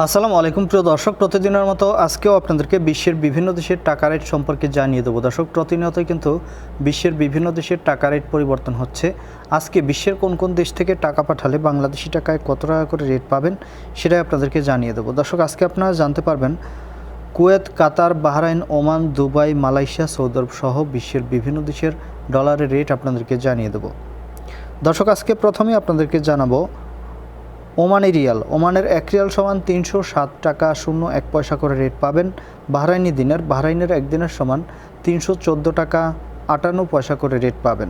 আসসালামু আলাইকুম প্রিয় দর্শক, প্রতিদিনের মতো আজকেও আপনাদেরকে বিশ্বের বিভিন্ন দেশের টাকা রেট সম্পর্কে জানিয়ে দেবো। দর্শক, প্রতিনিয়তই কিন্তু বিশ্বের বিভিন্ন দেশের টাকা রেট পরিবর্তন হচ্ছে। আজকে বিশ্বের কোন কোন দেশ থেকে টাকা পাঠালে বাংলাদেশি টাকায় কত টাকা করে রেট পাবেন সেটাই আপনাদেরকে জানিয়ে দেবো। দর্শক, আজকে আপনারা জানতে পারবেন Kuwait, Qatar, Bahrain, Oman, Dubai, Malaysia, Saudi Arab সহ বিশ্বের বিভিন্ন দেশের ডলারের রেট আপনাদেরকে জানিয়ে দেবো। দর্শক, আজকে প্রথমেই আপনাদেরকে জানাবো ওমানি রিয়াল। ওমানের 1 রিয়াল সমান 307 টাকা 01 পয়সা করে রেট পাবেন। বাহরাইনি দিনার, বাহরাইনের 1 দিনার সমান 314 টাকা 58 পয়সা করে রেট পাবেন।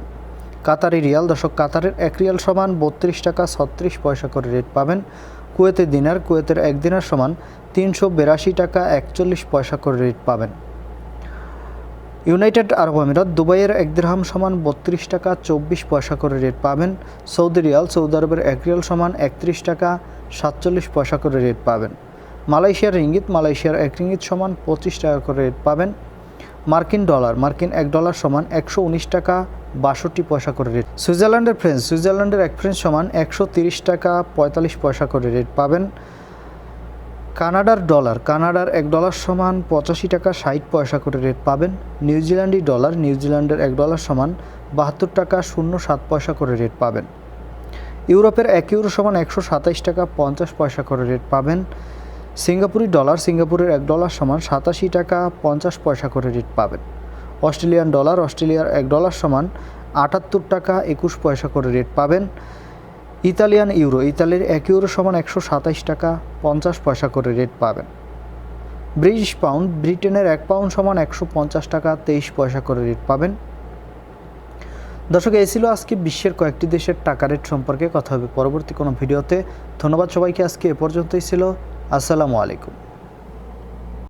কাতারি রিয়াল। দর্শক, কাতারের 1 রিয়াল সমান 32 টাকা 36 পয়সা করে রেট পাবেন। কুয়েতে দিনার, কুয়েতের 1 দিনার সমান 382 টাকা 41 পয়সা করে রেট পাবেন। ইউনাইটেড আরব আমিরাত, দুবাইয়ের 1 দিরহাম সমান 32 টাকা 24 পয়সা করে রেট পাবেন। সৌদি রিয়াল, সৌদি আরবের 1 রিয়াল সমান 31 টাকা 47 পয়সা করে রেট পাবেন। মালয়েশিয়ার রিঙ্গিত, মালয়েশিয়ার 1 রিঙ্গিত সমান 25 টাকা করে রেট পাবেন। মার্কিন ডলার, মার্কিন 1 ডলার সমান 119 টাকা 62 পয়সা করে রেট। সুইজারল্যান্ডের ফ্রেঞ্চ, সুইজারল্যান্ডের 1 ফ্রেঞ্চ সমান 130 টাকা 45 পয়সা করে রেট পাবেন। কানাডার ডলার, কানাডার 1 ডলার সমান 85 টাকা 60 পয়সা করে রেট পাবেন। নিউজিল্যান্ডি ডলার, নিউজিল্যান্ডের 1 ডলার সমান 72 টাকা 07 পয়সা করে রেট পাবেন। ইউরোপের 1 ইউরো সমান 127 টাকা 50 পয়সা করে রেট পাবেন। সিঙ্গাপুরি ডলার, সিঙ্গাপুরের 1 ডলার সমান 87 টাকা 50 পয়সা করে রেট পাবেন। অস্ট্রেলিয়ান ডলার, অস্ট্রেলিয়ার 1 ডলার সমান 78 টাকা 21 পয়সা করে রেট পাবেন। ইতালিয়ান ইউরো, ইতালির 1 ইউরো সমান 127 টাকা 50 পয়সা করে রেট পাবেন। ব্রিটিশ পাউন্ড, ব্রিটেনের 1 পাউন্ড সমান 150 টাকা 23 পয়সা করে রেট পাবেন। দর্শক, এই ছিল আজকে বিশ্বের কয়েকটি দেশের টাকা রেট সম্পর্কে। কথা হবে পরবর্তী কোনো ভিডিওতে। ধন্যবাদ সবাইকে। আজকে এ পর্যন্তই ছিল। আসসালামু আলাইকুম।